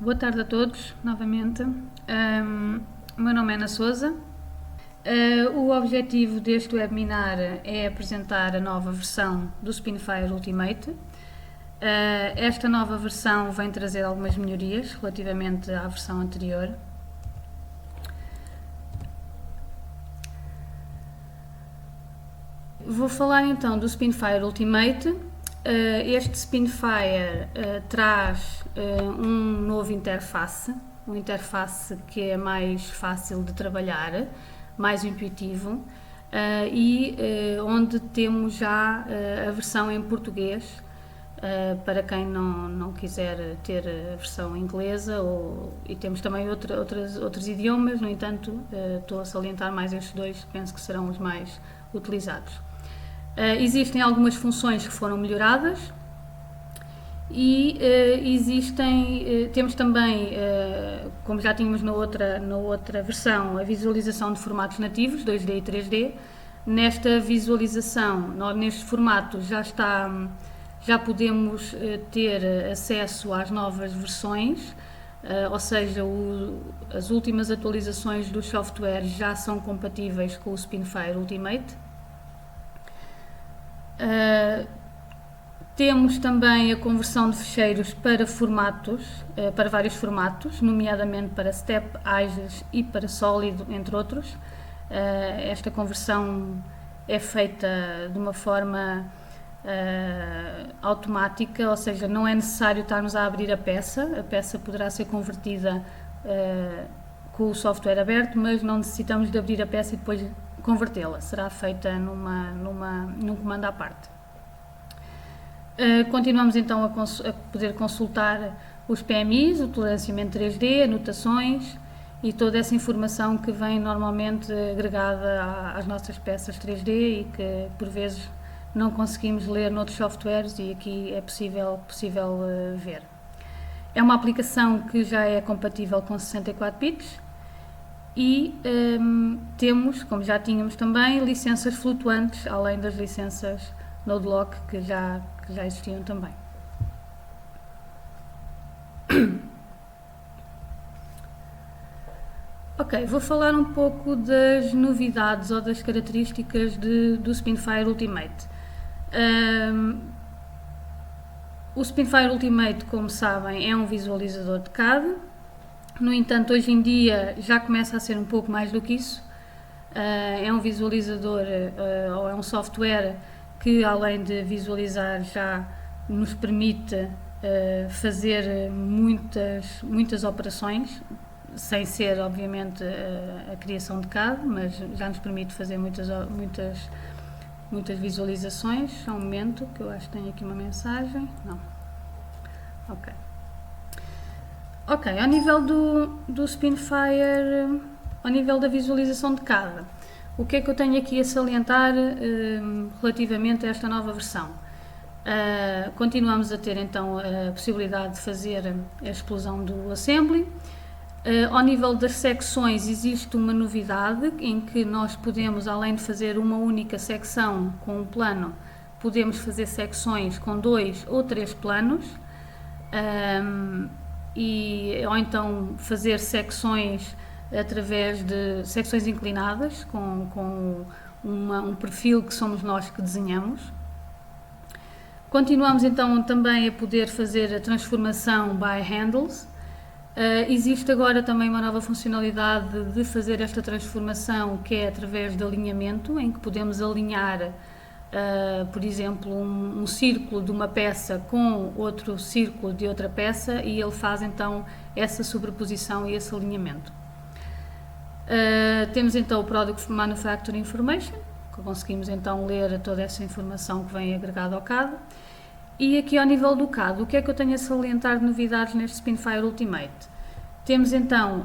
boa tarde a todos, novamente. O meu nome é Ana Sousa. O objetivo deste webinar é apresentar a nova versão do Spinfire Ultimate. Esta nova versão vem trazer algumas melhorias relativamente à versão anterior. Vou falar então do Spinfire Ultimate. Este Spinfire traz um novo interface, um interface que é mais fácil de trabalhar, mais intuitivo, e onde temos já a versão em português, para quem não quiser ter a versão inglesa, e temos também outros idiomas. No entanto, estou a salientar mais estes dois, penso que serão os mais utilizados. Existem algumas funções que foram melhoradas e temos também, como já tínhamos na outra versão, a visualização de formatos nativos, 2D e 3D. Nesta visualização, neste formato, já podemos ter acesso às novas versões, ou seja, as últimas atualizações dos softwares já são compatíveis com o Spinfire Ultimate. Temos também a conversão de ficheiros para formatos, para vários formatos, nomeadamente para STEP, AGES e para sólido, entre outros. Esta conversão é feita de uma forma automática, ou seja, não é necessário estarmos a abrir a peça poderá ser convertida com o software aberto, mas não necessitamos de abrir a peça e depois convertê-la, será feita num comando à parte. Continuamos então a poder consultar os PMIs, o toleranciamento 3D, anotações e toda essa informação que vem normalmente agregada às nossas peças 3D e que por vezes não conseguimos ler noutros softwares, e aqui é possível ver. É uma aplicação que já é compatível com 64 bits. E temos, como já tínhamos também, licenças flutuantes, além das licenças NodeLock que já existiam também. Ok, vou falar um pouco das novidades ou das características do Spinfire Ultimate. O Spinfire Ultimate, como sabem, é um visualizador de CAD. No entanto, hoje em dia já começa a ser um pouco mais do que isso. É um visualizador ou é um software que, além de visualizar, já nos permite fazer muitas operações, sem ser, obviamente, a criação de CAD, mas já nos permite fazer muitas visualizações. Só um momento, que eu acho que tenho aqui uma mensagem. Não. Ok. Ok, ao nível do Spinfire, ao nível da visualização de CAD, o que é que eu tenho aqui a salientar relativamente a esta nova versão? Continuamos a ter então a possibilidade de fazer a explosão do assembly. Ao nível das secções, existe uma novidade em que nós podemos, além de fazer uma única secção com um plano, podemos fazer secções com 2 ou 3 planos. Ou então fazer secções através de secções inclinadas com um perfil que somos nós que desenhamos. Continuamos então também a poder fazer a transformação by handles. Existe agora também uma nova funcionalidade de fazer esta transformação, que é através de alinhamento, em que podemos alinhar por exemplo, um círculo de uma peça com outro círculo de outra peça, e ele faz então essa sobreposição e esse alinhamento. Temos então o Product Manufacturing Information, que conseguimos então ler toda essa informação que vem agregada ao CAD. E aqui ao nível do CAD, o que é que eu tenho a salientar de novidades neste Spinfire Ultimate? Temos então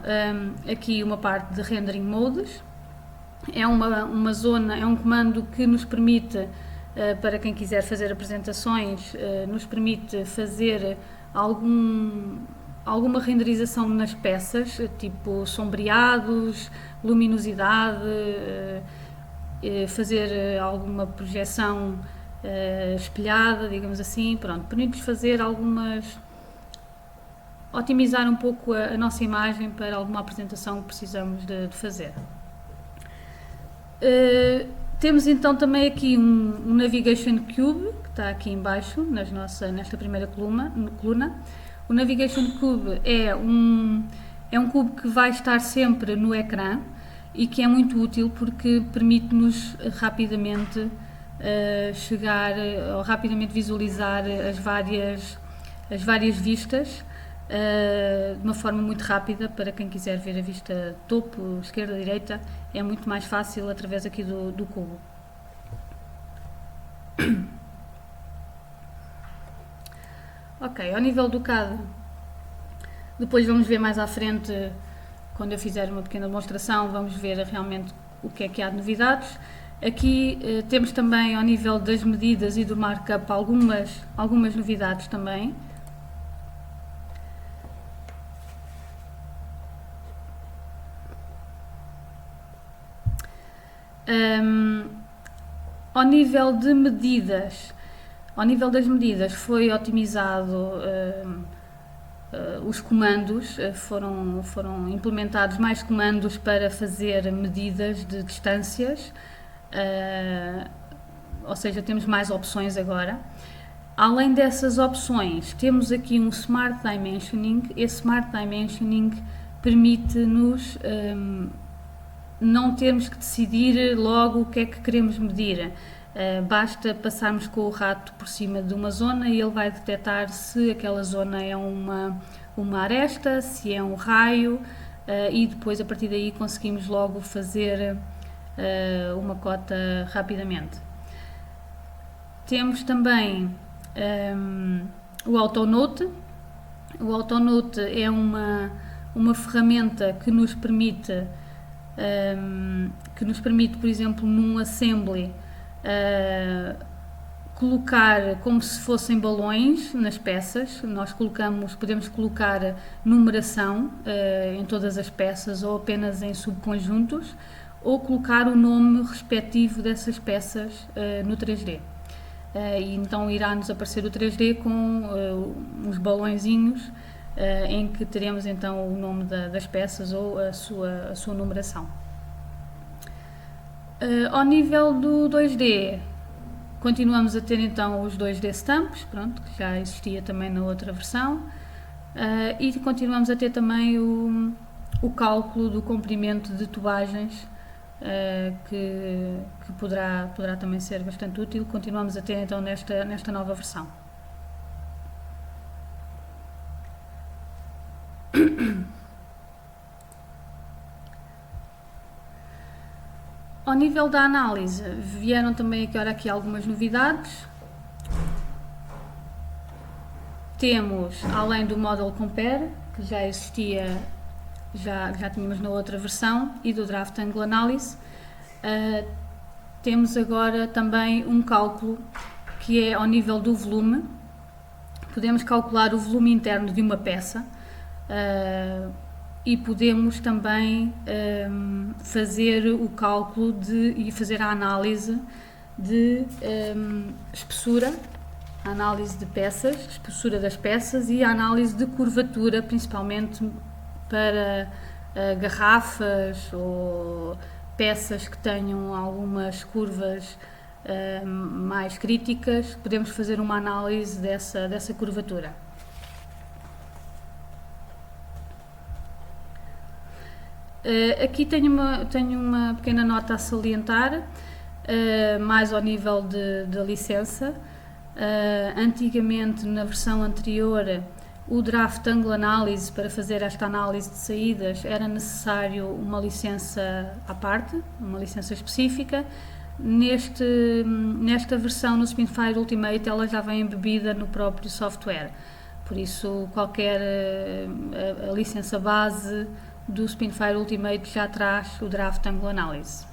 aqui uma parte de Rendering Modes. É uma zona, é um comando que nos permite, para quem quiser fazer apresentações, nos permite fazer alguma renderização nas peças, tipo sombreados, luminosidade, fazer alguma projeção espelhada, digamos assim. Pronto, permite-nos fazer otimizar um pouco a nossa imagem para alguma apresentação que precisamos de fazer. Temos então também aqui um Navigation Cube, que está aqui em baixo, nesta primeira coluna. O Navigation Cube é um cubo que vai estar sempre no ecrã e que é muito útil porque permite-nos rapidamente chegar ou rapidamente visualizar as várias vistas de uma forma muito rápida. Para quem quiser ver a vista topo, esquerda, direita, é muito mais fácil através aqui do cubo. Ok, ao nível do CAD, depois vamos ver mais à frente, quando eu fizer uma pequena demonstração, vamos ver realmente o que é que há de novidades. Aqui temos também, ao nível das medidas e do markup, algumas novidades também. Ao nível das medidas foi otimizado os comandos, foram implementados mais comandos para fazer medidas de distâncias, ou seja, temos mais opções agora. Além dessas opções, temos aqui um Smart Dimensioning. Esse Smart Dimensioning permite-nos não termos que decidir logo o que é que queremos medir. Basta passarmos com o rato por cima de uma zona e ele vai detectar se aquela zona é uma aresta, se é um raio, e depois a partir daí conseguimos logo fazer uma cota rapidamente. Temos também o AutoNote. O AutoNote é uma ferramenta que nos permite, por exemplo, num assembly, colocar como se fossem balões nas peças. Nós podemos colocar numeração em todas as peças ou apenas em subconjuntos, ou colocar o nome respectivo dessas peças no 3D. E então irá-nos aparecer o 3D com uns balõezinhos em que teremos então o nome das peças ou a sua numeração. Ao nível do 2D, continuamos a ter então os 2D Stamps, pronto, que já existia também na outra versão, e continuamos a ter também o cálculo do comprimento de tubagens, que poderá também ser bastante útil. Continuamos a ter então nesta nova versão. Ao nível da análise, vieram também aqui algumas novidades. Temos, além do Model Compare, que já existia, já tínhamos na outra versão, e do Draft Angle Analysis, temos agora também um cálculo que é ao nível do volume. Podemos calcular o volume interno de uma peça, e podemos também fazer o cálculo e fazer a análise de espessura, a análise de peças, espessura das peças, e a análise de curvatura, principalmente para garrafas ou peças que tenham algumas curvas mais críticas. Podemos fazer uma análise dessa curvatura. Aqui tenho uma pequena nota a salientar, mais ao nível da licença. Antigamente, na versão anterior, o Draft Angle Analysis, para fazer esta análise de saídas, era necessário uma licença à parte, uma licença específica. Nesta versão, no Spinfire Ultimate, ela já vem embebida no próprio software. Por isso, a licença base do Spinfire Ultimate já traz o Draft Angle Analysis.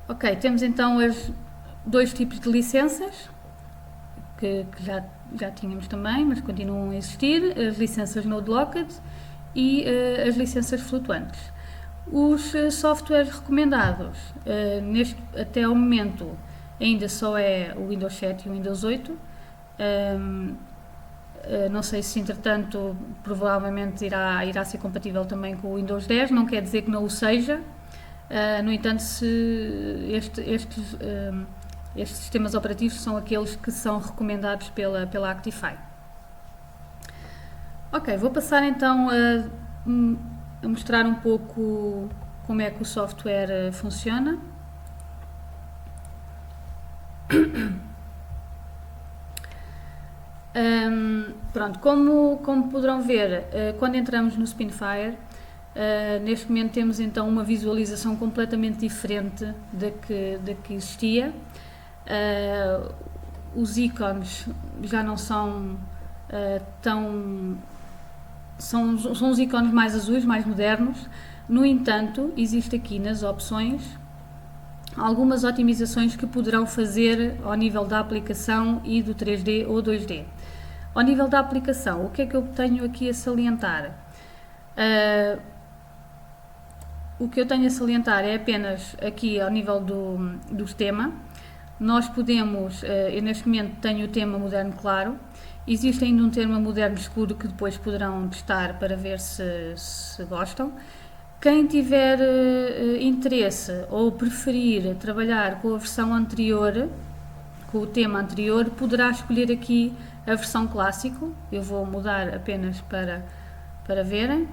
Ok, temos então os dois tipos de licenças, que já tínhamos também, mas continuam a existir: as licenças Node-Locked e as licenças flutuantes. Os softwares recomendados, até ao momento, ainda só é o Windows 7 e o Windows 8. Não sei se entretanto provavelmente irá ser compatível também com o Windows 10, não quer dizer que não o seja. No entanto, estes sistemas operativos são aqueles que são recomendados pela Actify. Ok, vou passar então a mostrar um pouco como é que o software funciona. Pronto, como poderão ver, quando entramos no Spinfire, neste momento temos então uma visualização completamente diferente da que existia. Os ícones já não são são os ícones mais azuis, mais modernos. No entanto, existe aqui nas opções algumas otimizações que poderão fazer ao nível da aplicação e do 3D ou 2D. Ao nível da aplicação, o que é que eu tenho aqui a salientar? O que eu tenho a salientar é apenas aqui ao nível do tema. Nós podemos, eu neste momento tenho o tema moderno claro, existe ainda um tema moderno escuro que depois poderão testar para ver se gostam. Quem tiver interesse ou preferir trabalhar com a versão anterior, com o tema anterior, poderá escolher aqui a versão clássico. Eu vou mudar apenas para verem.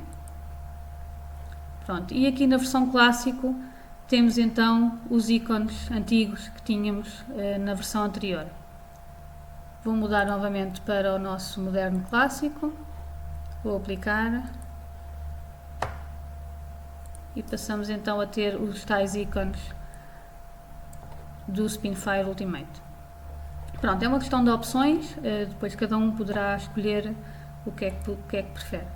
Pronto, e aqui na versão clássico temos então os ícones antigos que tínhamos na versão anterior. Vou mudar novamente para o nosso moderno clássico, vou aplicar e passamos então a ter os tais ícones do Spinfire Ultimate. Pronto, é uma questão de opções, depois cada um poderá escolher o que é que prefere.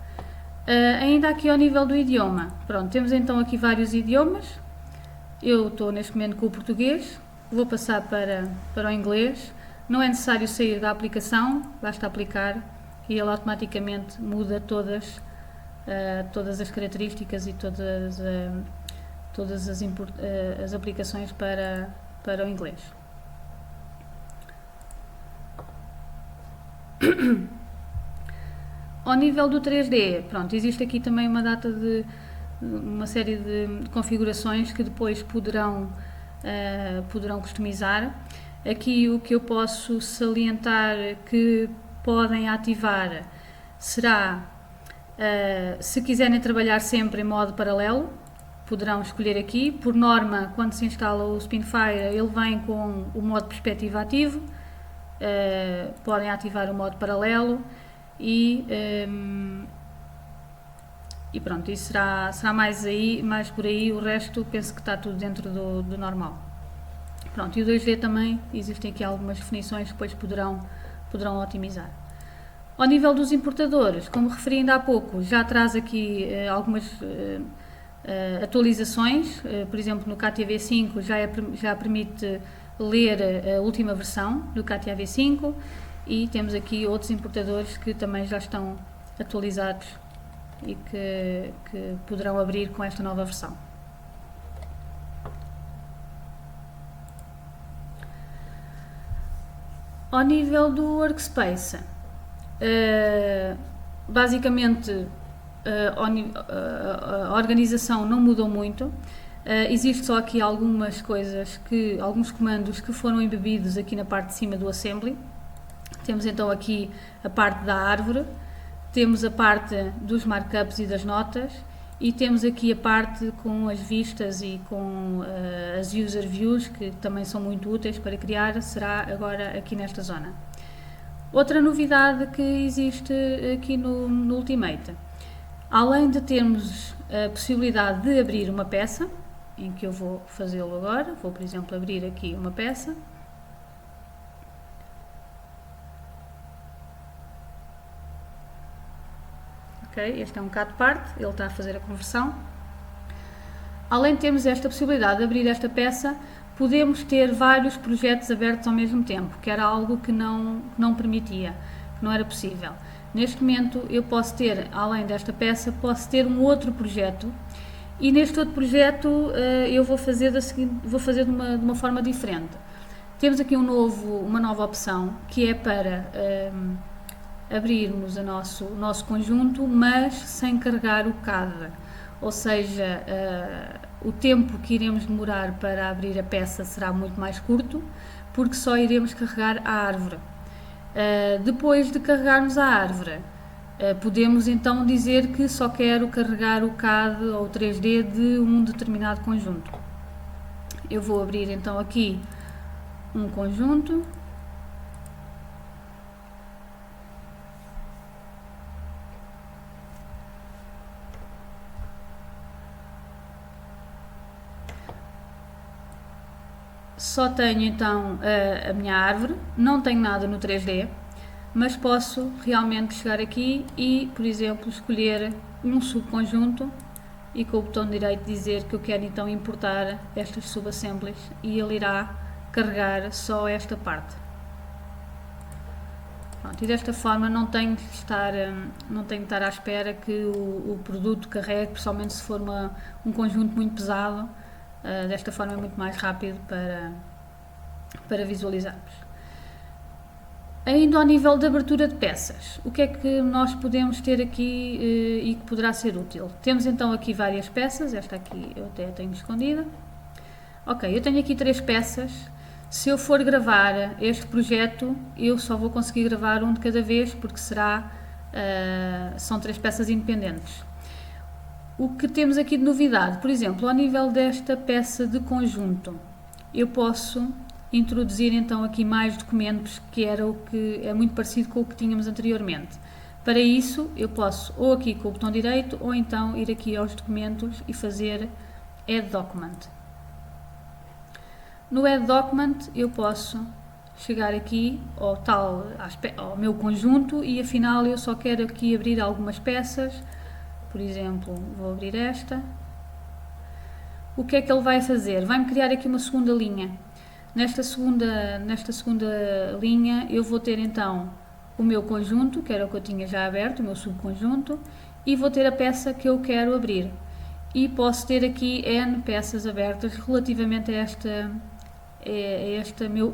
Ainda aqui ao nível do idioma, pronto, temos então aqui vários idiomas. Eu estou neste momento com o português, vou passar para o inglês. Não é necessário sair da aplicação, basta aplicar e ele automaticamente muda todas as características e todas as aplicações para o inglês. Ao nível do 3D, pronto, existe aqui também uma série de configurações que depois poderão customizar. Aqui o que eu posso salientar que podem ativar será, se quiserem trabalhar sempre em modo paralelo, poderão escolher aqui. Por norma, quando se instala o Spinfire, ele vem com o modo perspectiva ativo. Podem ativar o modo paralelo e pronto, isso será mais por aí. O resto penso que está tudo dentro do normal. Pronto, e o 2D também, existem aqui algumas definições que depois poderão otimizar. Ao nível dos importadores, como referi ainda há pouco, já traz aqui algumas atualizações. Por exemplo, no KTV5 já permite ler a última versão do KTV5 e temos aqui outros importadores que também já estão atualizados e que poderão abrir com esta nova versão. Ao nível do Workspace, basicamente a organização não mudou muito. Existe só aqui alguns comandos que foram embebidos aqui na parte de cima do Assembly. Temos então aqui a parte da árvore, temos a parte dos markups e das notas e temos aqui a parte com as vistas e com as user views, que também são muito úteis para criar, será agora aqui nesta zona. Outra novidade que existe aqui no Ultimate, além de termos a possibilidade de abrir uma peça, em que eu vou fazê-lo agora, vou por exemplo abrir aqui uma peça. Ok, este é um cat part, ele está a fazer a conversão. Além de termos esta possibilidade de abrir esta peça, podemos ter vários projetos abertos ao mesmo tempo, que era algo que não permitia, que não era possível. Neste momento eu posso ter, além desta peça, posso ter um outro projeto e neste outro projeto eu vou fazer de uma forma diferente. temos aqui uma nova opção, que é para abrirmos o nosso conjunto, mas sem carregar o CAD. Ou seja, o tempo que iremos demorar para abrir a peça será muito mais curto, porque só iremos carregar a árvore. Depois de carregarmos a árvore, podemos então dizer que só quero carregar o CAD ou o 3D de um determinado conjunto. Eu vou abrir então aqui um conjunto. Só tenho então a minha árvore, não tenho nada no 3D, mas posso realmente chegar aqui e, por exemplo, escolher um subconjunto e com o botão direito dizer que eu quero então importar estas subassemblies e ele irá carregar só esta parte. Pronto, e desta forma não tenho que estar à espera que o produto carregue, principalmente se for um conjunto muito pesado. Desta forma é muito mais rápido para visualizarmos. Ainda ao nível de abertura de peças, o que é que nós podemos ter aqui e que poderá ser útil? Temos então aqui várias peças, esta aqui eu até tenho escondida. Ok, eu tenho aqui 3 peças. Se eu for gravar este projeto, eu só vou conseguir gravar um de cada vez, porque são 3 peças independentes. O que temos aqui de novidade, por exemplo, ao nível desta peça de conjunto, eu posso introduzir então aqui mais documentos, que era o que é muito parecido com o que tínhamos anteriormente. Para isso, eu posso ou aqui com o botão direito, ou então ir aqui aos documentos e fazer Add Document. No Add Document eu posso chegar aqui ao meu conjunto e afinal eu só quero aqui abrir algumas peças. Por exemplo, vou abrir esta. O que é que ele vai fazer? Vai-me criar aqui uma segunda linha. Nesta segunda linha eu vou ter então o meu conjunto, que era o que eu tinha já aberto, o meu subconjunto, e vou ter a peça que eu quero abrir. E posso ter aqui N peças abertas relativamente a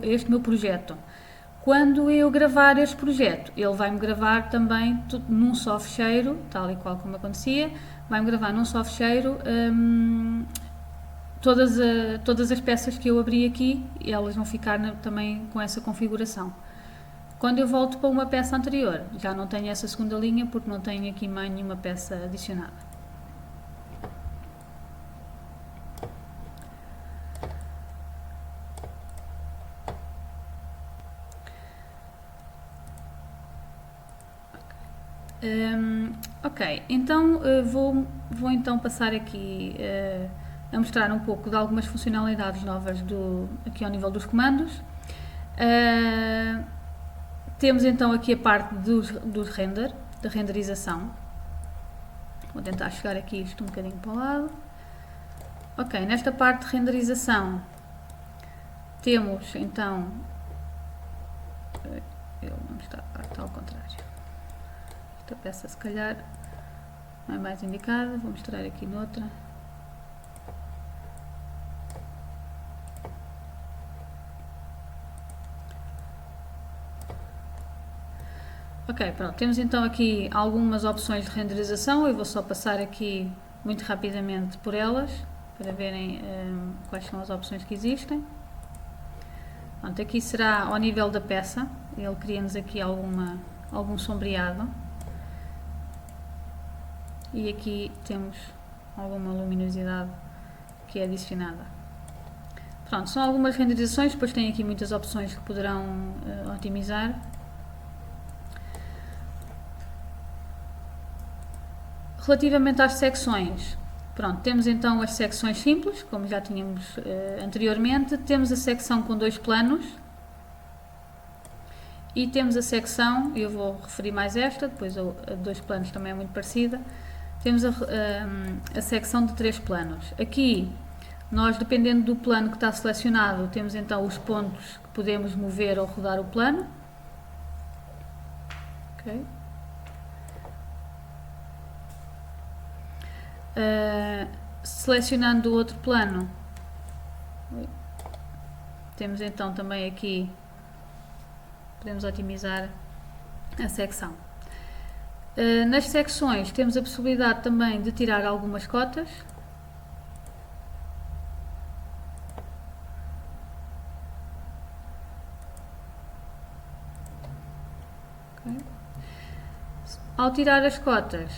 este meu projeto. Quando eu gravar este projeto, ele vai-me gravar também num só fecheiro, tal e qual como acontecia, vai-me gravar num só fecheiro todas as peças que eu abri aqui, e elas vão ficar também com essa configuração. Quando eu volto para uma peça anterior, já não tenho essa segunda linha, porque não tenho aqui mais nenhuma peça adicionada. Ok, então vou então passar aqui a mostrar um pouco de algumas funcionalidades novas aqui ao nível dos comandos. Temos então aqui a parte dos render, da renderização. Vou tentar chegar aqui isto um bocadinho para o lado. Ok, nesta parte de renderização temos então, está ao contrário. Esta peça se calhar não é mais indicada, vou mostrar aqui noutra. Ok, pronto, temos então aqui algumas opções de renderização, eu vou só passar aqui muito rapidamente por elas, para verem quais são as opções que existem. Pronto, aqui será ao nível da peça, ele cria-nos aqui algum sombreado. E aqui temos alguma luminosidade que é adicionada. Pronto, são algumas renderizações, depois tem aqui muitas opções que poderão otimizar. Relativamente às secções, pronto, temos então as secções simples, como já tínhamos anteriormente, temos a secção com 2 planos e temos a secção, eu vou referir mais esta, depois a de 2 planos também é muito parecida. Temos a secção de 3 planos. Aqui, nós, dependendo do plano que está selecionado, temos então os pontos que podemos mover ou rodar o plano. Okay. Selecionando o outro plano, temos então também aqui, podemos otimizar a secção. Nas secções temos a possibilidade também de tirar algumas cotas. Okay. Ao tirar as cotas,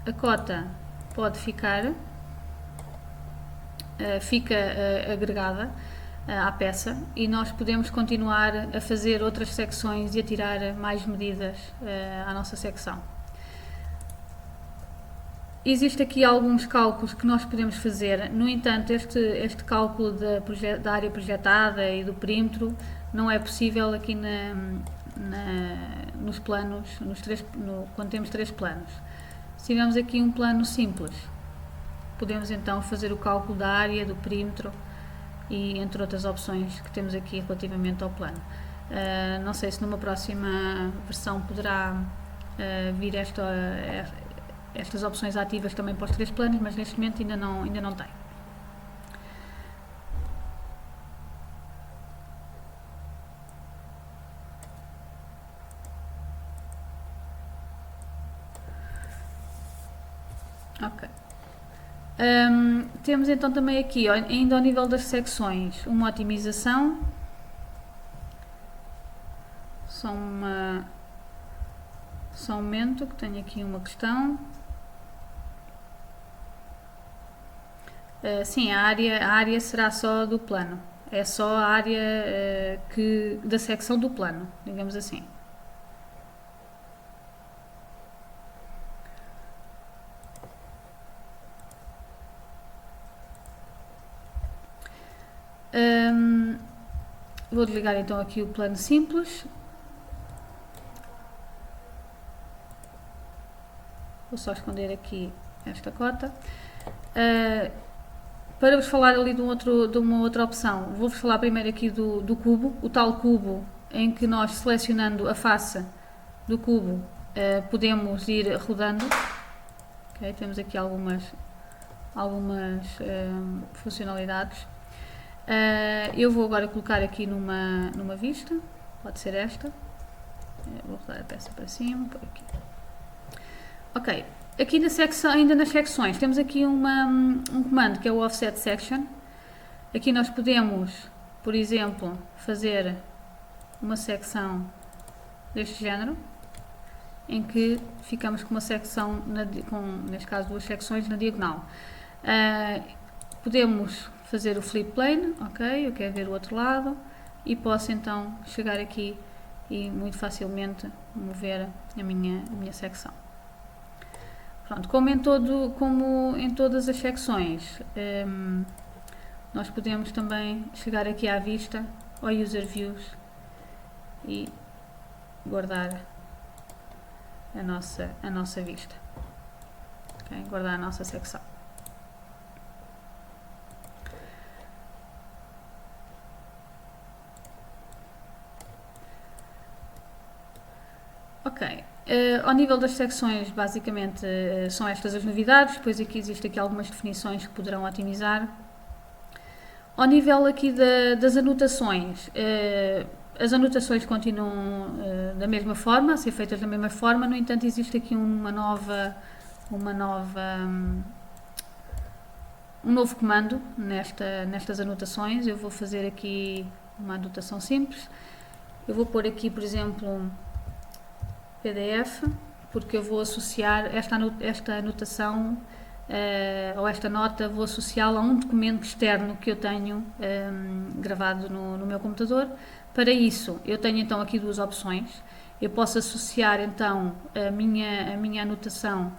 a cota pode fica agregada à peça e nós podemos continuar a fazer outras secções e a tirar mais medidas à nossa secção. Existem aqui alguns cálculos que nós podemos fazer, no entanto este cálculo da área projetada e do perímetro não é possível aqui nos planos, quando temos 3 planos. Se tivermos aqui um plano simples, podemos então fazer o cálculo da área, do perímetro e entre outras opções que temos aqui relativamente ao plano. Não sei se numa próxima versão poderá vir estas opções ativas também para os 3 planos, mas neste momento ainda não tem. Ok. Temos então também aqui, ainda ao nível das secções, uma otimização. Só um momento, que tenho aqui uma questão. Sim, a área será só do plano. É só a área da secção do plano, digamos assim. Vou desligar então aqui o plano simples. Vou só esconder aqui esta cota. Para vos falar ali de uma outra opção, vou-vos falar primeiro aqui do cubo, o tal cubo em que nós, selecionando a face do cubo, podemos ir rodando. Okay, temos aqui algumas funcionalidades. Eu vou agora colocar aqui numa vista, pode ser esta. Vou rodar a peça para cima, por aqui. Ok, aqui ainda nas secções, temos aqui um comando que é o Offset Section. Aqui nós podemos, por exemplo, fazer uma secção deste género, em que ficamos com uma secção, neste caso 2 secções na diagonal. Podemos fazer o flip plane, ok, eu quero ver o outro lado, e posso então chegar aqui e muito facilmente mover a minha secção. Pronto, como em todas as secções, nós podemos também chegar aqui à vista, ao User Views, e guardar a nossa vista. Okay? Guardar a nossa secção. Ok. Ao nível das secções, basicamente são estas as novidades, depois aqui existem algumas definições que poderão otimizar. Ao nível aqui das anotações, as anotações continuam da mesma forma, a ser feitas da mesma forma, no entanto existe aqui um novo comando nestas anotações. Eu vou fazer aqui uma anotação simples. Eu vou pôr aqui, por exemplo, PDF, porque eu vou associar esta anotação ou esta nota, vou associá-la a um documento externo que eu tenho gravado no meu computador. Para isso, eu tenho então aqui 2 opções. Eu posso associar então a minha anotação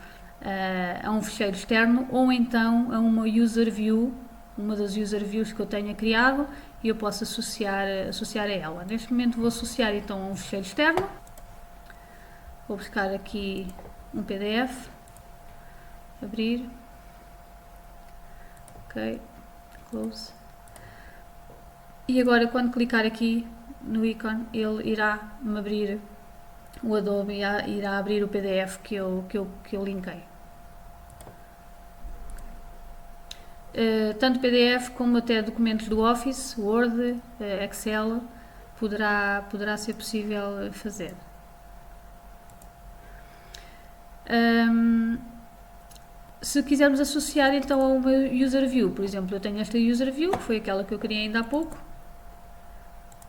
a um ficheiro externo ou então a uma user view, uma das user views que eu tenha criado, e eu posso associar a ela. Neste momento vou associar então a um ficheiro externo. Vou buscar aqui um PDF, abrir, ok, close, e agora quando clicar aqui no ícone, ele irá me abrir, o Adobe irá abrir o PDF que eu linkei. tanto PDF como até documentos do Office, Word, Excel, poderá ser possível fazer. Se quisermos associar então a uma user view, por exemplo, eu tenho esta user view, que foi aquela que eu criei ainda há pouco.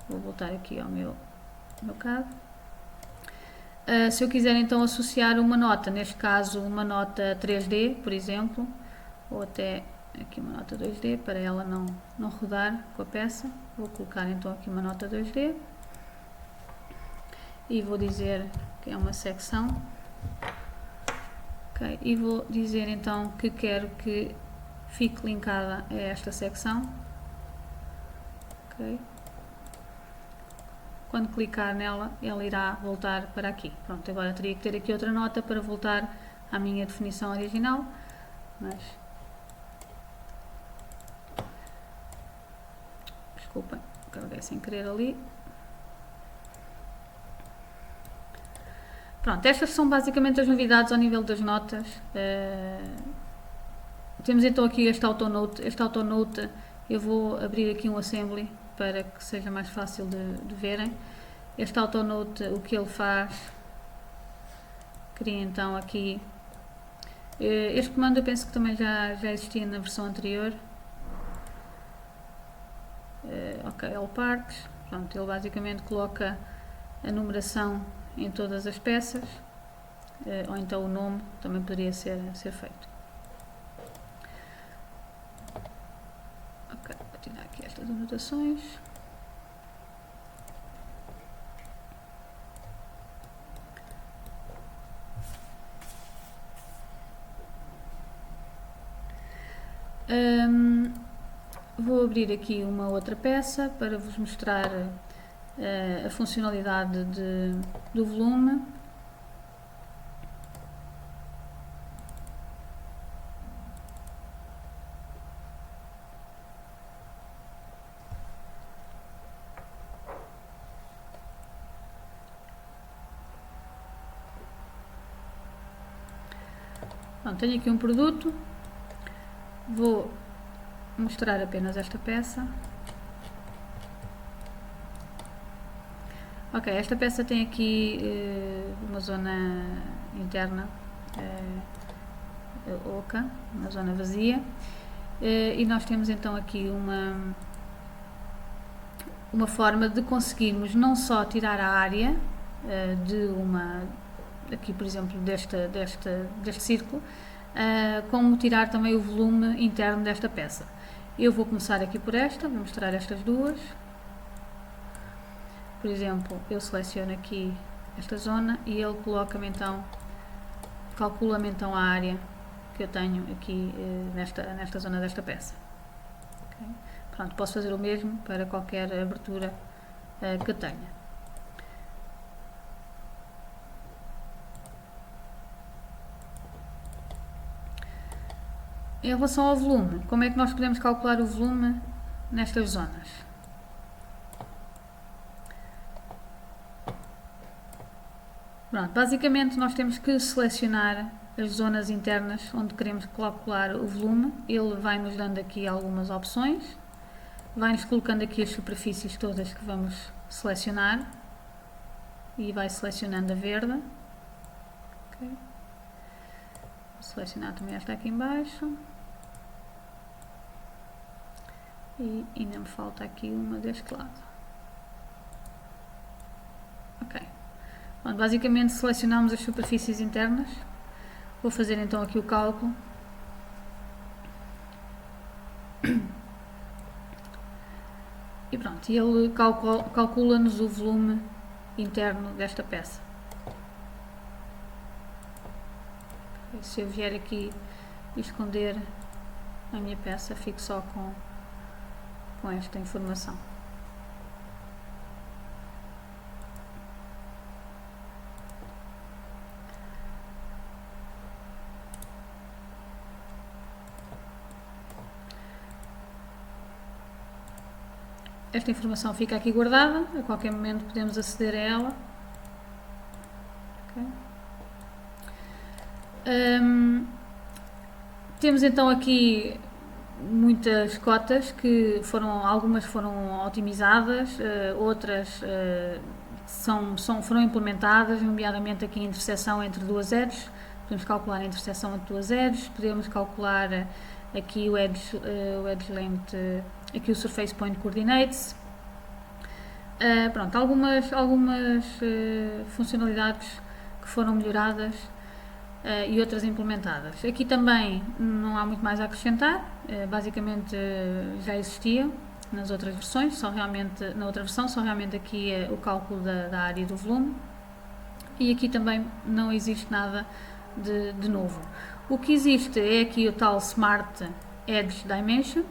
Vou voltar aqui ao meu caso. Se eu quiser então associar uma nota, neste caso uma nota 3D, por exemplo, ou até aqui uma nota 2D, para ela não rodar com a peça, vou colocar então aqui uma nota 2D e vou dizer que é uma secção. Okay, e vou dizer então que quero que fique linkada a esta secção. Okay. Quando clicar nela, ela irá voltar para aqui. Pronto, agora teria que ter aqui outra nota para voltar à minha definição original, mas desculpem, carreguei sem querer ali. Pronto, estas são basicamente as novidades ao nível das notas. Temos então aqui este AutoNote. Este AutoNote, eu vou abrir aqui um assembly para que seja mais fácil de verem. Este AutoNote, o que ele faz, cria então aqui. Este comando eu penso que também já existia na versão anterior. Ok, all parts. Pronto, ele basicamente coloca a numeração em todas as peças, ou então o nome também poderia ser feito. Ok, vou tirar aqui estas anotações. Vou abrir aqui uma outra peça para vos mostrar a funcionalidade do volume. Bom, tenho aqui um produto, vou mostrar apenas esta peça. Ok, esta peça tem aqui uma zona interna oca, uma zona vazia, e nós temos então aqui uma forma de conseguirmos não só tirar a área aqui por exemplo deste círculo, como tirar também o volume interno desta peça. Eu vou começar aqui por esta, vou mostrar estas duas. Por exemplo, eu seleciono aqui esta zona e ele coloca-me então, calcula-me então a área que eu tenho aqui nesta zona desta peça. Okay? Pronto, posso fazer o mesmo para qualquer abertura que tenha. Em relação ao volume, como é que nós podemos calcular o volume nestas zonas? Pronto, basicamente nós temos que selecionar as zonas internas onde queremos calcular o volume. Ele vai nos dando aqui algumas opções, vai-nos colocando aqui as superfícies todas que vamos selecionar e vai selecionando a verde. Okay. Vou selecionar também esta aqui em baixo. E ainda me falta aqui uma deste lado. Ok. Bom, basicamente selecionamos as superfícies internas. Vou fazer então aqui o cálculo. E pronto, ele calcula-nos o volume interno desta peça. Se eu vier aqui esconder a minha peça, fico só com esta informação. Esta informação fica aqui guardada, a qualquer momento podemos aceder a ela. Okay. Temos então aqui muitas cotas que algumas foram otimizadas, outras foram implementadas, nomeadamente aqui a interseção entre duas edges. Podemos calcular a interseção entre duas edges, podemos calcular aqui o edge length, aqui o surface point coordinates. Pronto, algumas funcionalidades que foram melhoradas e outras implementadas. Aqui também não há muito mais a acrescentar, basicamente já existia nas outras versões, na outra versão, só realmente aqui é o cálculo da área e do volume, e aqui também não existe nada de novo. O que existe é aqui o tal Smart Edge Dimension,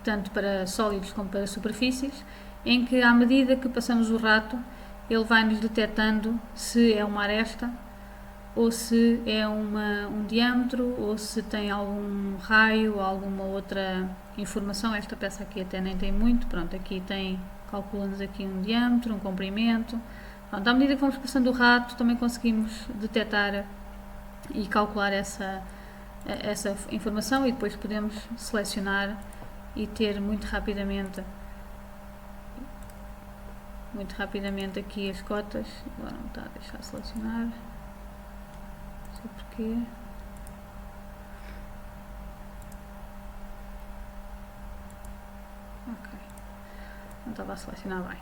tanto para sólidos como para superfícies, em que à medida que passamos o rato, ele vai-nos detectando se é uma aresta, ou se é um diâmetro, ou se tem algum raio, alguma outra informação. Esta peça aqui até nem tem muito, pronto, aqui calcula-nos aqui um diâmetro, um comprimento. Pronto, à medida que vamos passando o rato, também conseguimos detectar e calcular essa informação, e depois podemos selecionar e ter muito rapidamente aqui as cotas. Agora não está a deixar selecionar, não sei porquê. Ok, não estava a selecionar bem.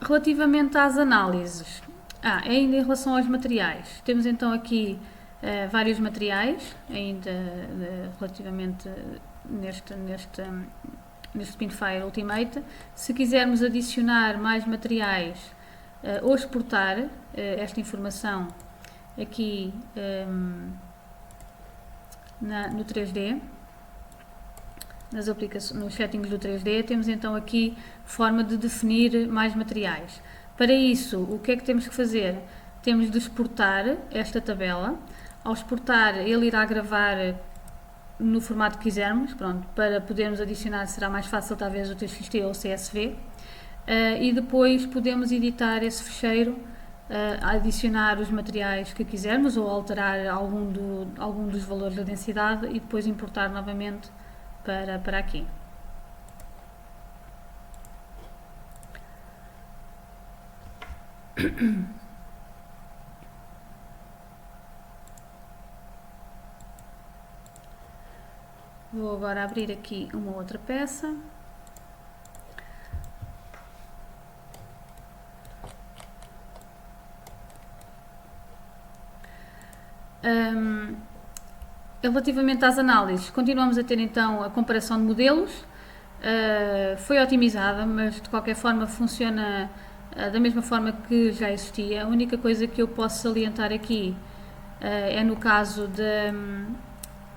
Relativamente às análises, ainda em relação aos materiais, temos então aqui vários materiais, ainda relativamente neste Spinfire Ultimate. Se quisermos adicionar mais materiais ou exportar esta informação aqui no 3D, nos settings do 3D, temos então aqui forma de definir mais materiais. Para isso, o que é que temos que fazer? Temos de exportar esta tabela. Ao exportar, ele irá gravar no formato que quisermos, pronto, para podermos adicionar será mais fácil talvez o TXT ou o CSV, e depois podemos editar esse ficheiro, adicionar os materiais que quisermos ou alterar algum dos valores da densidade e depois importar novamente para aqui. Vou agora abrir aqui uma outra peça. Relativamente às análises, continuamos a ter então a comparação de modelos. Foi otimizada, mas de qualquer forma funciona da mesma forma que já existia. A única coisa que eu posso salientar aqui é no caso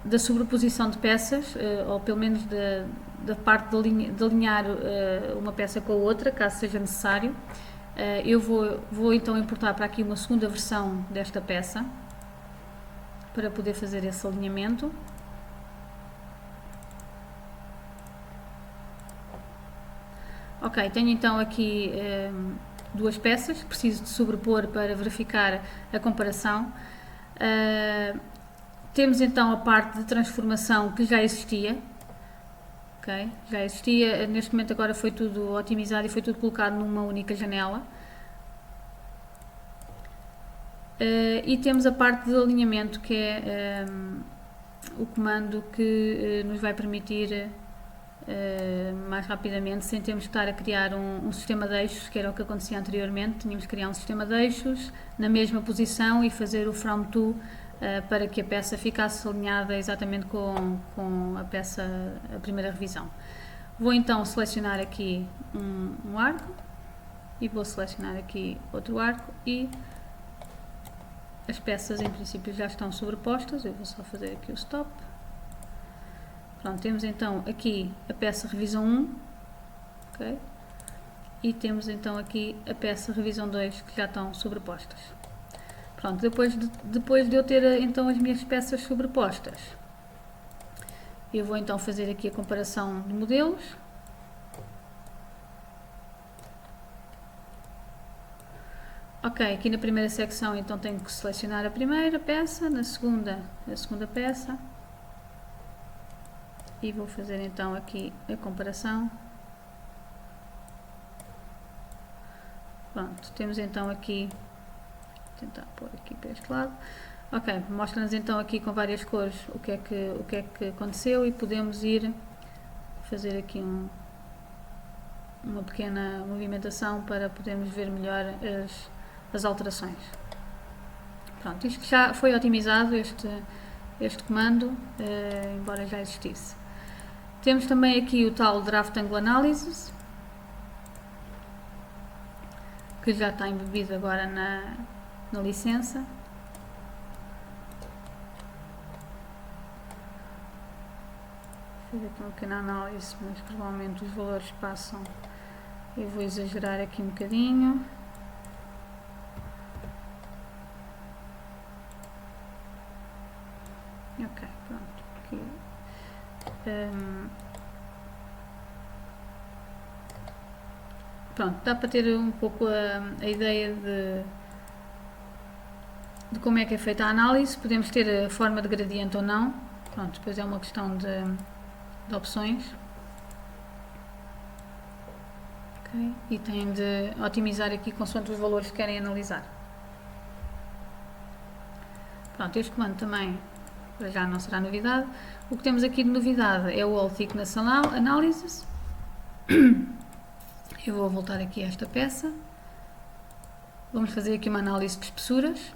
da sobreposição de peças, ou pelo menos da parte de alinhar uma peça com a outra, caso seja necessário. Eu vou então importar para aqui uma segunda versão desta peça, para poder fazer esse alinhamento. Ok, tenho então aqui duas peças, preciso de sobrepor para verificar a comparação. Temos então a parte de transformação que já existia. Okay, já existia, neste momento agora foi tudo otimizado e foi tudo colocado numa única janela. E temos a parte de alinhamento, que é o comando que nos vai permitir mais rapidamente, sem termos que estar a criar um sistema de eixos, que era o que acontecia anteriormente. Tínhamos que criar um sistema de eixos na mesma posição e fazer o from to para que a peça ficasse alinhada exatamente com a primeira revisão. Vou então selecionar aqui um arco e vou selecionar aqui outro arco, e as peças em princípio já estão sobrepostas. Eu vou só fazer aqui o stop. Pronto, temos então aqui a peça revisão 1, okay? E temos então aqui a peça revisão 2, que já estão sobrepostas. Pronto, depois de eu ter então as minhas peças sobrepostas, eu vou então fazer aqui a comparação de modelos. Ok, aqui na primeira secção então tenho que selecionar a primeira peça, na segunda a segunda peça e vou fazer então aqui a comparação. Pronto, temos então aqui, vou tentar pôr aqui para este lado. Ok, mostra-nos então aqui com várias cores o que é que aconteceu e podemos ir fazer aqui uma pequena movimentação para podermos ver melhor as alterações. Pronto, isto já foi otimizado, este comando, embora já existisse. Temos também aqui o tal Draft Angle Analysis, que já está embebido agora na licença. Vou fazer aqui uma pequena análise, mas provavelmente os valores passam. Eu vou exagerar aqui um bocadinho. Ok, pronto. Aqui. Pronto, dá para ter um pouco a ideia de como é que é feita a análise. Podemos ter a forma de gradiente ou não. Pronto, depois é uma questão de opções. Okay. E têm de otimizar aqui consoante os valores que querem analisar. Pronto, este comando também para já não será novidade. O que temos aqui de novidade é o All Thickness Analysis. Eu vou voltar aqui a esta peça. Vamos fazer aqui uma análise de espessuras.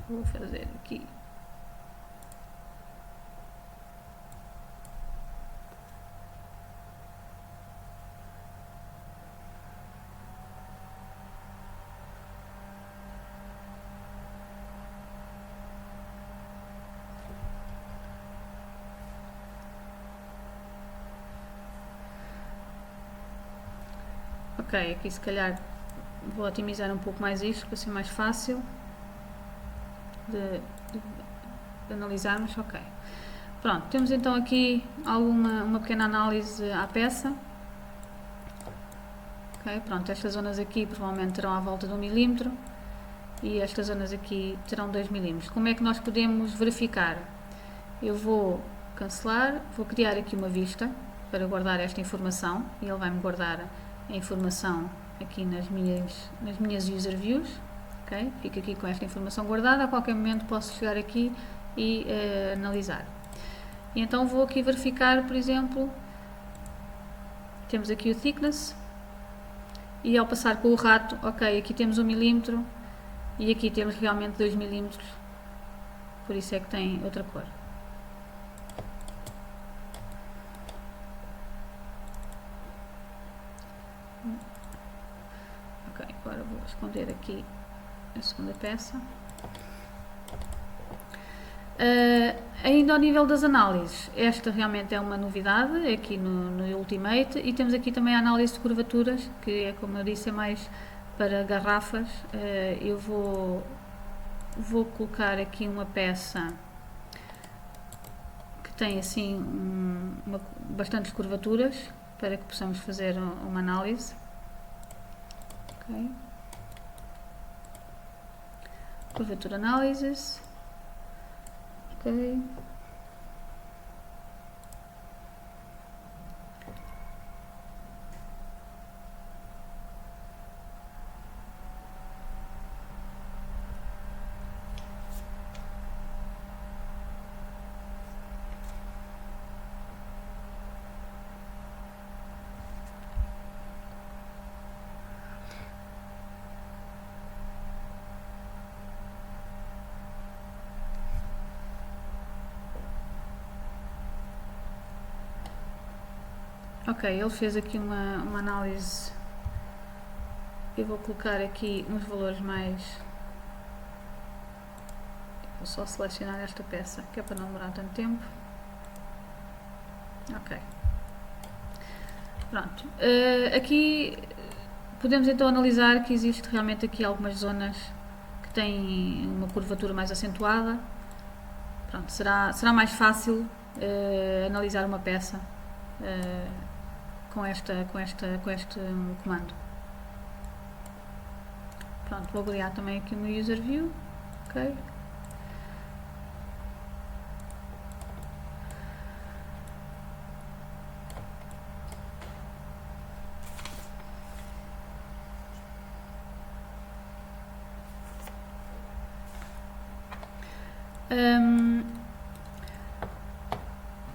Vou fazer aqui. Ok, aqui se calhar vou otimizar um pouco mais isto para ser mais fácil de analisarmos. Ok, pronto, temos então aqui uma pequena análise à peça. Ok, pronto, estas zonas aqui provavelmente terão à volta de 1 mm e estas zonas aqui terão 2 mm. Como é que nós podemos verificar? Eu vou cancelar, vou criar aqui uma vista para guardar esta informação e ele vai-me guardar a informação aqui nas minhas user views. Okay? Fico aqui com esta informação guardada, a qualquer momento posso chegar aqui e analisar. E então vou aqui verificar, por exemplo, temos aqui o thickness e ao passar com o rato, ok, aqui temos 1 mm e aqui temos realmente 2 mm, por isso é que tem outra cor. Ok, agora vou esconder aqui a segunda peça. Ainda ao nível das análises, esta realmente é uma novidade aqui no Ultimate e temos aqui também a análise de curvaturas, que é, como eu disse, é mais para garrafas. Eu vou colocar aqui uma peça que tem assim bastantes curvaturas para que possamos fazer uma análise. Okay. Curvatura Analysis. Ok. Ok, ele fez aqui uma análise. Eu vou colocar aqui uns valores mais. Vou só selecionar esta peça, que é para não demorar tanto tempo. Ok. Pronto. Aqui podemos então analisar que existe realmente aqui algumas zonas que têm uma curvatura mais acentuada. pronto, será mais fácil analisar uma peça com este comando. Pronto, vou criar também aqui o meu user view, ok?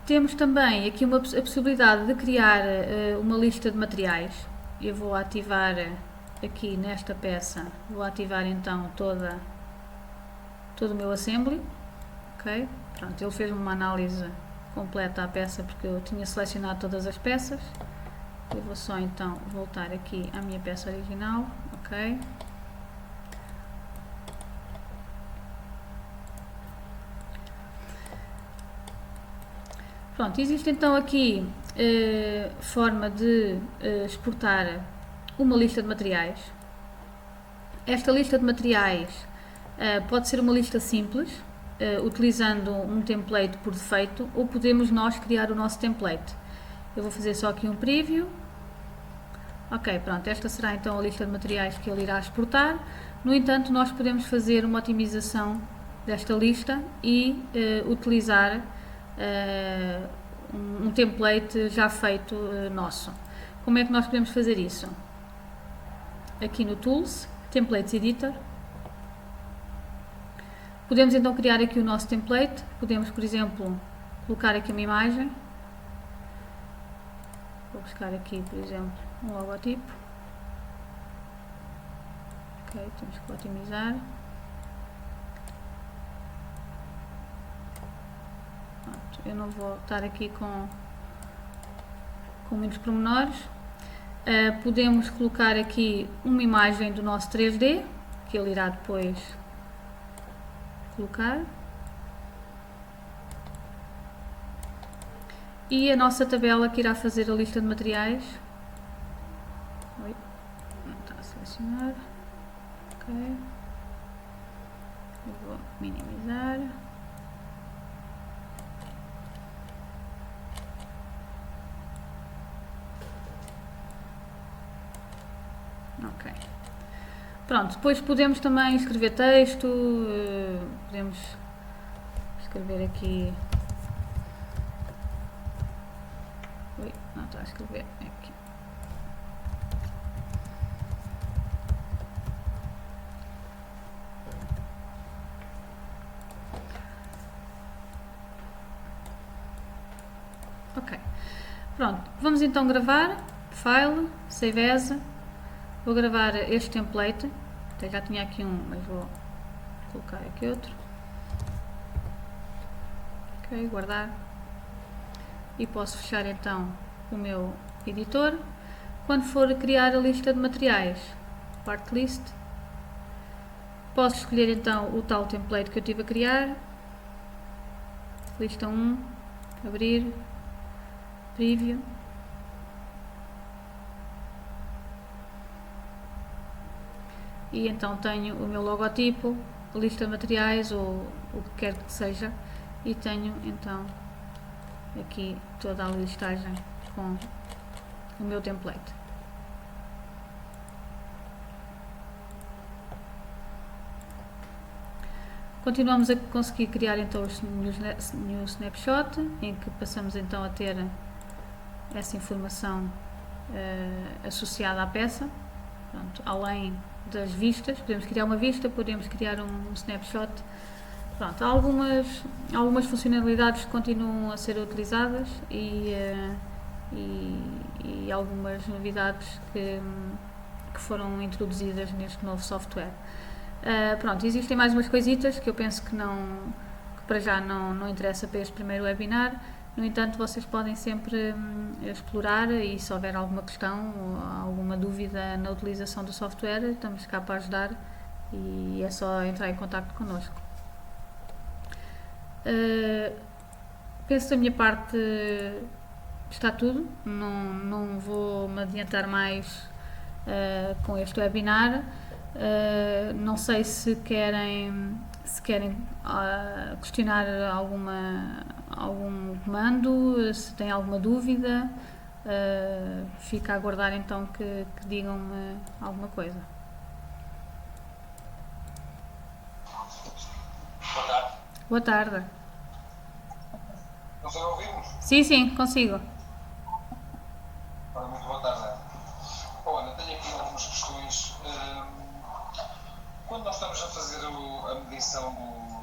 Temos também aqui a possibilidade de criar uma lista de materiais. Eu vou ativar aqui nesta peça, vou ativar então todo o meu assembly, ok? Pronto, ele fez uma análise completa à peça porque eu tinha selecionado todas as peças. Eu vou só então voltar aqui à minha peça original, ok? Pronto, existe então aqui forma de exportar uma lista de materiais. Esta lista de materiais pode ser uma lista simples, utilizando um template por defeito, ou podemos nós criar o nosso template. Eu vou fazer só aqui um preview. Ok, pronto, esta será então a lista de materiais que ele irá exportar. No entanto, nós podemos fazer uma otimização desta lista e utilizar um template já feito nosso. Como é que nós podemos fazer isso? Aqui no Tools, Templates Editor, podemos então criar aqui o nosso template. Podemos, por exemplo, colocar aqui uma imagem. Vou buscar aqui, por exemplo, um logotipo. Ok, temos que otimizar. Eu não vou estar aqui com muitos pormenores. Podemos colocar aqui uma imagem do nosso 3D, que ele irá depois colocar. E a nossa tabela que irá fazer a lista de materiais. Oi, não está a selecionar. Ok. Eu vou minimizar. Ok. Pronto, depois podemos também escrever texto, podemos escrever aqui. Ui, não está a escrever aqui. Ok. Pronto, vamos então gravar. File, Save As. Vou gravar este template, até já tinha aqui um, mas vou colocar aqui outro. Ok, guardar. E posso fechar então o meu editor. Quando for criar a lista de materiais, Part List, posso escolher então o tal template que eu estive a criar. Lista 1, abrir, Preview. E então tenho o meu logotipo, lista de materiais ou o que quer que seja, e tenho então aqui toda a listagem com o meu template. Continuamos a conseguir criar então o New Snapshot, em que passamos então a ter essa informação associada à peça. Pronto, além das vistas, podemos criar uma vista, podemos criar um snapshot. Pronto, há algumas funcionalidades que continuam a ser utilizadas e algumas novidades que foram introduzidas neste novo software. Pronto, existem mais umas coisitas que eu penso que para já não interessa para este primeiro webinar. No entanto, vocês podem sempre explorar e se houver alguma questão ou alguma dúvida na utilização do software, estamos cá para ajudar e é só entrar em contato connosco. Penso que da minha parte está tudo, não vou me adiantar mais com este webinar. Não sei se querem se querem questionar algum comando, se têm alguma dúvida, fica a aguardar então que digam-me alguma coisa. Boa tarde. Boa tarde. Consegue ouvir-nos? Sim, consigo. Ora, muito boa tarde. Olha, tenho aqui algumas questões. Quando nós estamos a fazer a medição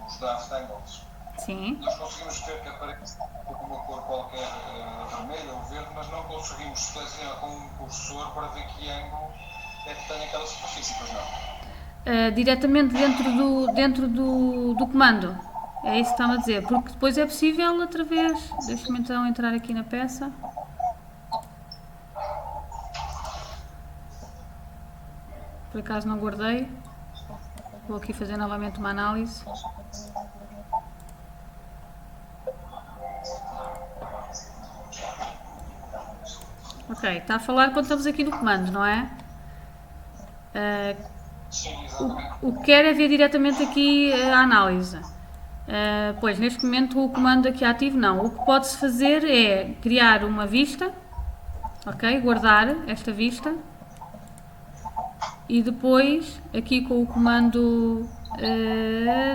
dos draft angles, Sim. nós conseguimos ver que aparece com uma cor qualquer vermelha ou verde, mas não conseguimos selecionar com um cursor para ver que ângulo é que tem aquela superfície, pois não? Diretamente dentro do comando. É isso que está-me a dizer, porque depois é possível através. Deixa-me então entrar aqui na peça. Por acaso não guardei. Vou aqui fazer novamente uma análise. Ok, está a falar quando estamos aqui no comando, não é? Sim, exatamente. O que quer é ver diretamente aqui a análise. Pois, neste momento o comando aqui ativo não. O que pode-se fazer é criar uma vista, ok? Guardar esta vista. E depois, aqui com o comando,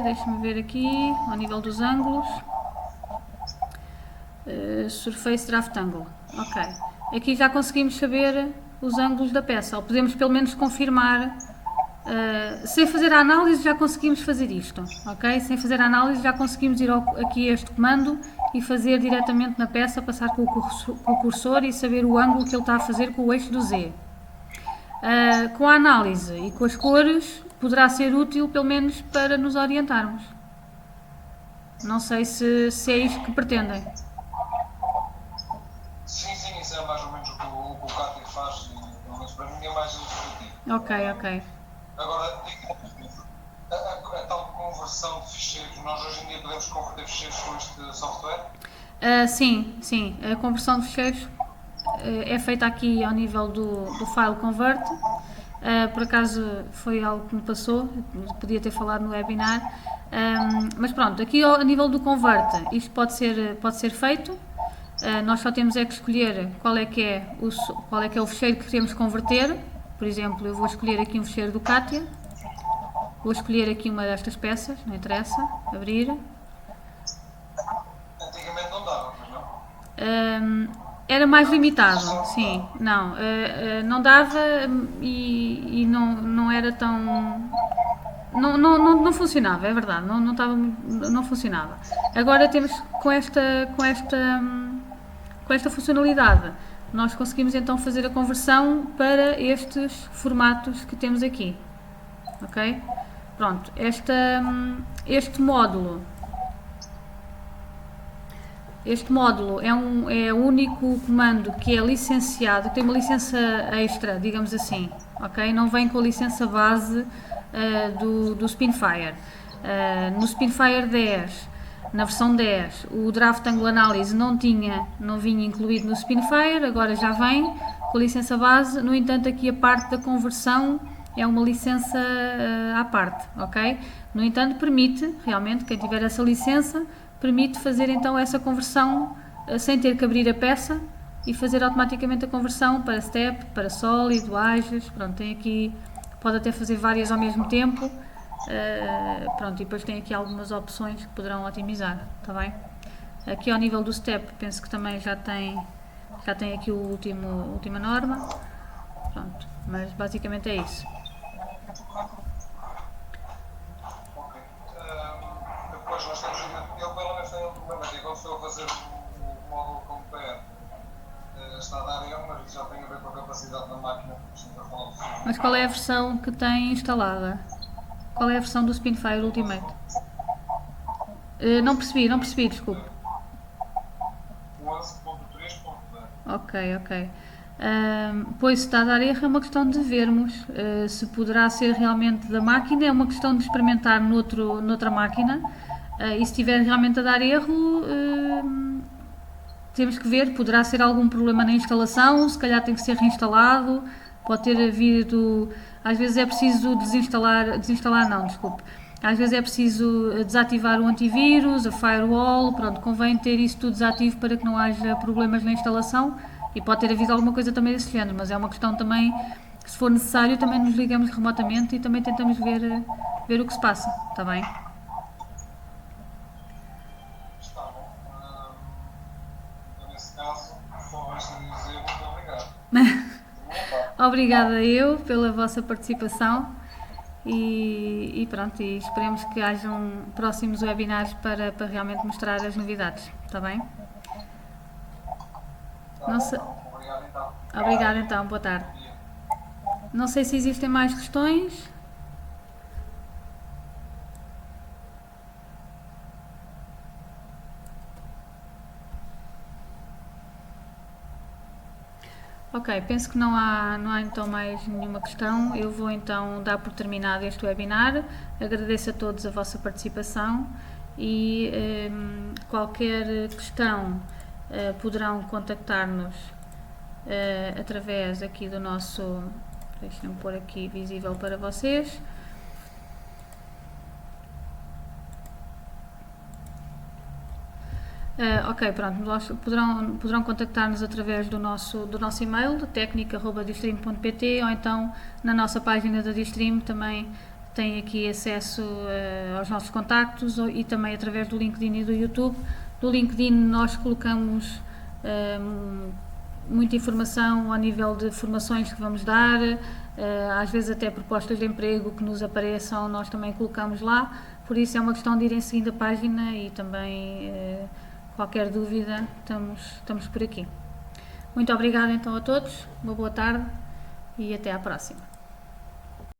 deixa-me ver aqui, ao nível dos ângulos, Surface Draft Angle, ok. Aqui já conseguimos saber os ângulos da peça, ou podemos pelo menos confirmar. Sem fazer a análise já conseguimos fazer isto, ok? Sem fazer a análise já conseguimos ir aqui a este comando e fazer diretamente na peça, passar com o cursor e saber o ângulo que ele está a fazer com o eixo do Z. Com a análise e com as cores poderá ser útil pelo menos para nos orientarmos. Não sei se é isto que pretendem. Sim, isso é mais ou menos o que o Cátia faz, e pelo menos para mim é mais ilustrativo. Ok. Agora, a tal conversão de ficheiros, nós hoje em dia podemos converter ficheiros com este software? Sim, a conversão de ficheiros é feita aqui ao nível do File Convert. Por acaso foi algo que me passou, podia ter falado no webinar, mas pronto, aqui a nível do Convert, isto pode ser feito. Nós só temos é que escolher qual é que é o ficheiro que queremos converter. Por exemplo, eu vou escolher aqui um ficheiro do Cátia, vou escolher aqui uma destas peças, não interessa, abrir. Antigamente não dava, mas não? Era mais limitado, sim, não dava e não era tão... Não funcionava, é verdade, não funcionava. Agora temos com esta funcionalidade, nós conseguimos então fazer a conversão para estes formatos que temos aqui, ok? Pronto, este módulo é o único comando que é licenciado, tem uma licença extra, digamos assim, ok? Não vem com a licença base do Spinfire. No Spinfire 10, na versão 10, o Draft Angle Analysis não vinha incluído no Spinfire, agora já vem com a licença base. No entanto, aqui a parte da conversão é uma licença à parte, ok? No entanto, permite, realmente, quem tiver essa licença, permite fazer então essa conversão sem ter que abrir a peça e fazer automaticamente a conversão para step, para sólido, AGES, pronto, tem aqui, pode até fazer várias ao mesmo tempo, pronto, e depois tem aqui algumas opções que poderão otimizar, está bem? Aqui ao nível do step, penso que também já tem aqui a última norma, pronto, mas basicamente é isso. Depois nós temos, eu pelo menos tenho um problema que quando estou a fazer o módulo compare, está a dar erro, mas já tem a ver com a capacidade da máquina, porque estamos a falar do sistema. Mas qual é a versão que tem instalada? Qual é a versão do Spinfire Ultimate? Não percebi, desculpe. 11.3.0. Ok. Pois, se está a dar erro, é uma questão de vermos se poderá ser realmente da máquina, é uma questão de experimentar noutra máquina, e se estiver realmente a dar erro, temos que ver, poderá ser algum problema na instalação, se calhar tem que ser reinstalado, pode ter havido, às vezes é preciso desinstalar não, desculpe, Às vezes é preciso desativar o antivírus, a firewall, pronto, convém ter isso tudo desativo para que não haja problemas na instalação e pode ter havido alguma coisa também desse género, mas é uma questão também, se for necessário, também nos ligamos remotamente e também tentamos ver o que se passa, está bem? Está bom. Então, nesse caso, só resta dizer muito obrigado. Obrigada eu pela vossa participação e pronto, e esperemos que hajam próximos webinars para realmente mostrar as novidades, está bem? Não sei... Obrigado então. Obrigada então, boa tarde. Bom dia. Não sei se existem mais questões. Ok, penso que não há então mais nenhuma questão. Eu vou então dar por terminado este webinar. Agradeço a todos a vossa participação e qualquer questão poderão contactar-nos através aqui do nosso... Deixem-me pôr aqui visível para vocês. Ok, pronto, poderão contactar-nos através do nosso e-mail, tecnica@distream.pt, ou então na nossa página da Distream também têm aqui acesso aos nossos contactos e também através do LinkedIn e do YouTube. No LinkedIn nós colocamos muita informação ao nível de formações que vamos dar, às vezes até propostas de emprego que nos apareçam, nós também colocamos lá, por isso é uma questão de irem seguindo a página e também... qualquer dúvida, estamos por aqui. Muito obrigada então a todos, uma boa tarde e até à próxima.